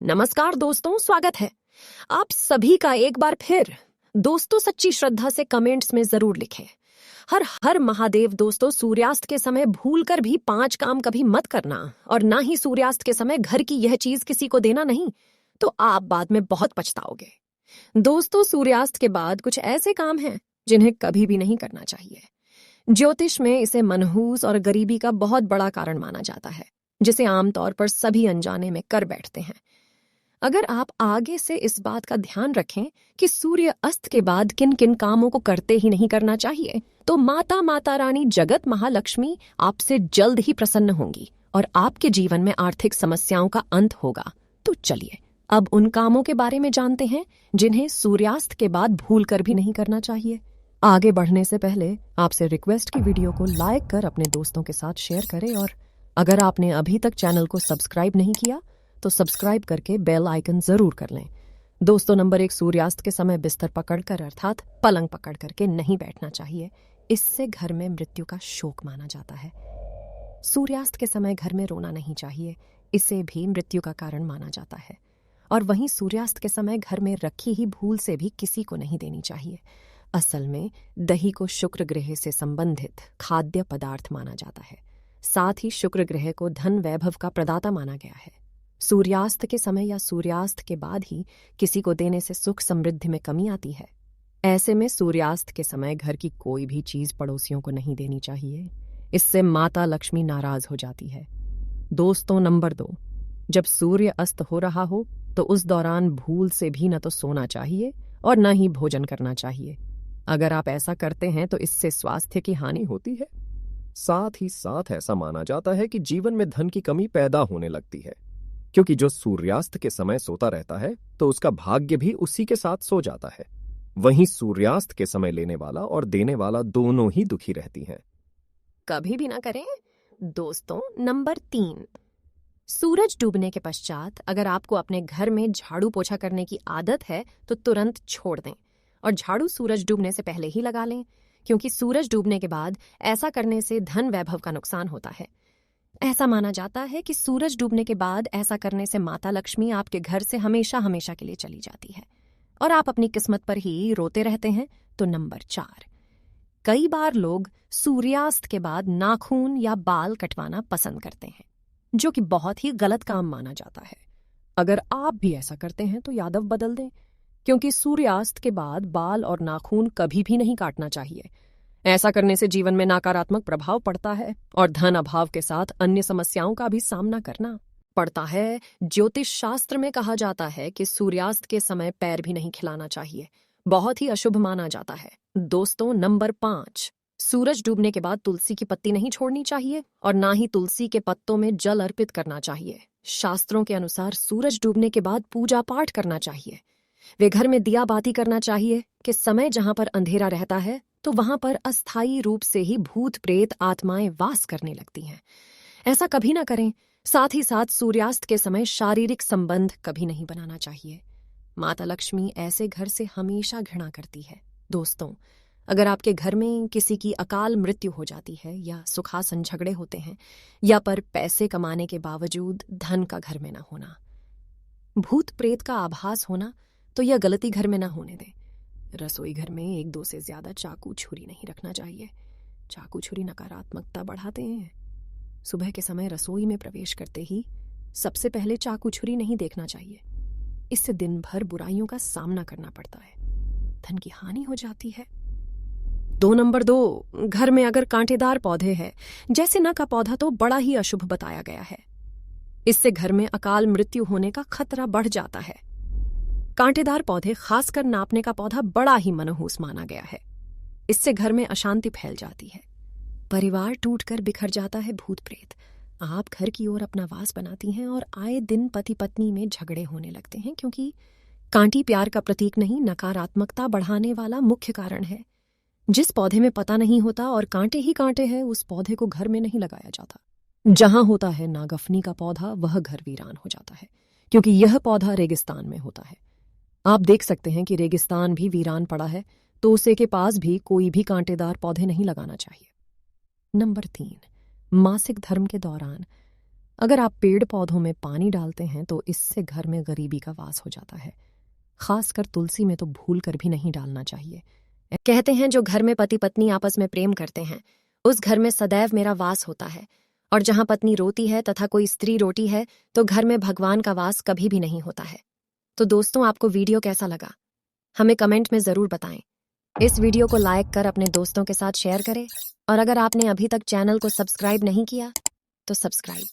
नमस्कार दोस्तों, स्वागत है आप सभी का एक बार फिर। दोस्तों, सच्ची श्रद्धा से कमेंट्स में जरूर लिखें, हर हर महादेव। दोस्तों, सूर्यास्त के समय भूल कर भी 5 काम कभी मत करना, और ना ही सूर्यास्त के समय घर की यह चीज किसी को देना नहीं, तो आप बाद में बहुत पछताओगे। दोस्तों, सूर्यास्त के बाद कुछ ऐसे काम हैं जिन्हें कभी भी नहीं करना चाहिए। ज्योतिष में इसे मनहूस और गरीबी का बहुत बड़ा कारण माना जाता है, जिसे आमतौर पर सभी अनजाने में कर बैठते हैं। अगर आप आगे से इस बात का ध्यान रखें कि सूर्य अस्त के बाद किन किन कामों को करते ही नहीं करना चाहिए, तो माता रानी जगत महालक्ष्मी आपसे जल्द ही प्रसन्न होंगी और आपके जीवन में आर्थिक समस्याओं का अंत होगा। तो चलिए अब उन कामों के बारे में जानते हैं जिन्हें सूर्यास्त के बाद भूल कर भी नहीं करना चाहिए। आगे बढ़ने से पहले आपसे रिक्वेस्ट की वीडियो को लाइक कर अपने दोस्तों के साथ शेयर करें, और अगर आपने अभी तक चैनल को सब्सक्राइब नहीं किया तो सब्सक्राइब करके बेल आइकन जरूर कर लें। दोस्तों, नंबर 1, सूर्यास्त के समय बिस्तर पकड़कर अर्थात पलंग पकड़ करके नहीं बैठना चाहिए। इससे घर में मृत्यु का शोक माना जाता है। सूर्यास्त के समय घर में रोना नहीं चाहिए, इसे भी मृत्यु का कारण माना जाता है। और वहीं सूर्यास्त के समय घर में रखी ही भूल से भी किसी को नहीं देनी चाहिए। असल में दही को शुक्र ग्रह से संबंधित खाद्य पदार्थ माना जाता है। साथ ही शुक्र ग्रह को धन वैभव का प्रदाता माना गया है। सूर्यास्त के समय या सूर्यास्त के बाद ही किसी को देने से सुख समृद्धि में कमी आती है। ऐसे में सूर्यास्त के समय घर की कोई भी चीज पड़ोसियों को नहीं देनी चाहिए, इससे माता लक्ष्मी नाराज हो जाती है। दोस्तों, नंबर 2, जब सूर्य अस्त हो रहा हो तो उस दौरान भूल से भी न तो सोना चाहिए और न ही भोजन करना चाहिए। अगर आप ऐसा करते हैं तो इससे स्वास्थ्य की हानि होती है। साथ ही साथ ऐसा माना जाता है कि जीवन में धन की कमी पैदा होने लगती है, क्योंकि जो सूर्यास्त के समय सोता रहता है तो उसका भाग्य भी उसी के साथ सो जाता है। वहीं सूर्यास्त के समय लेने वाला और देने वाला दोनों ही दुखी रहती हैं। कभी भी ना करें। दोस्तों, नंबर 3, सूरज डूबने के पश्चात अगर आपको अपने घर में झाड़ू पोछा करने की आदत है तो तुरंत छोड़ दें और झाड़ू सूरज डूबने से पहले ही लगा लें, क्योंकि सूरज डूबने के बाद ऐसा करने से धन वैभव का नुकसान होता है। ऐसा माना जाता है कि सूरज डूबने के बाद ऐसा करने से माता लक्ष्मी आपके घर से हमेशा हमेशा के लिए चली जाती है और आप अपनी किस्मत पर ही रोते रहते हैं। तो नंबर 4, कई बार लोग सूर्यास्त के बाद नाखून या बाल कटवाना पसंद करते हैं, जो कि बहुत ही गलत काम माना जाता है। अगर आप भी ऐसा करते हैं तो यादव बदल दें, क्योंकि सूर्यास्त के बाद बाल और नाखून कभी भी नहीं काटना चाहिए। ऐसा करने से जीवन में नकारात्मक प्रभाव पड़ता है और धन अभाव के साथ अन्य समस्याओं का भी सामना करना पड़ता है। ज्योतिष शास्त्र में कहा जाता है कि सूर्यास्त के समय पैर भी नहीं खिलाना चाहिए, बहुत ही अशुभ माना जाता है। दोस्तों, नंबर 5, सूरज डूबने के बाद तुलसी की पत्ती नहीं छोड़नी चाहिए और ना ही तुलसी के पत्तों में जल अर्पित करना चाहिए। शास्त्रों के अनुसार सूरज डूबने के बाद पूजा पाठ करना चाहिए। वे घर में दिया बाती करना चाहिए कि समय जहां पर अंधेरा रहता है तो वहां पर अस्थायी रूप से ही भूत प्रेत आत्माएं वास करने लगती हैं। ऐसा कभी ना करें। साथ ही साथ सूर्यास्त के समय शारीरिक संबंध कभी नहीं बनाना चाहिए। माता लक्ष्मी ऐसे घर से हमेशा घृणा करती है। दोस्तों, अगर आपके घर में किसी की अकाल मृत्यु हो जाती है या सुखासन झगड़े होते हैं या पर पैसे कमाने के बावजूद धन का घर में ना होना, भूत प्रेत का आभास होना, तो यह गलती घर में ना होने दें। रसोई घर में 1-2 से ज्यादा चाकू छुरी नहीं रखना चाहिए। चाकू छुरी नकारात्मकता बढ़ाते हैं। सुबह के समय रसोई में प्रवेश करते ही सबसे पहले चाकू छुरी नहीं देखना चाहिए। इससे दिन भर बुराइयों का सामना करना पड़ता है, धन की हानि हो जाती है। नंबर 2, घर में अगर कांटेदार पौधे हैं, जैसे न का पौधा, तो बड़ा ही अशुभ बताया गया है। इससे घर में अकाल मृत्यु होने का खतरा बढ़ जाता है। कांटेदार पौधे, खासकर नापने का पौधा, बड़ा ही मनहूस माना गया है। इससे घर में अशांति फैल जाती है, परिवार टूटकर बिखर जाता है। भूत प्रेत आप घर की ओर अपना वास बनाती हैं और आए दिन पति पत्नी में झगड़े होने लगते हैं, क्योंकि कांटी प्यार का प्रतीक नहीं, नकारात्मकता बढ़ाने वाला मुख्य कारण है। जिस पौधे में पता नहीं होता और कांटे ही कांटे हैं, उस पौधे को घर में नहीं लगाया जाता। जहां होता है नागफनी का पौधा, वह घर वीरान हो जाता है, क्योंकि यह पौधा रेगिस्तान में होता है। आप देख सकते हैं कि रेगिस्तान भी वीरान पड़ा है, तो उसे के पास भी कोई भी कांटेदार पौधे नहीं लगाना चाहिए। नंबर 3, मासिक धर्म के दौरान अगर आप पेड़ पौधों में पानी डालते हैं तो इससे घर में गरीबी का वास हो जाता है। खासकर तुलसी में तो भूल कर भी नहीं डालना चाहिए। कहते हैं जो घर में पति पत्नी आपस में प्रेम करते हैं उस घर में सदैव मेरा वास होता है, और जहां पत्नी रोती है तथा कोई स्त्री रोटी है तो घर में भगवान का वास कभी भी नहीं होता है। तो दोस्तों, आपको वीडियो कैसा लगा हमें कमेंट में जरूर बताएं। इस वीडियो को लाइक कर अपने दोस्तों के साथ शेयर करें, और अगर आपने अभी तक चैनल को सब्सक्राइब नहीं किया तो सब्सक्राइब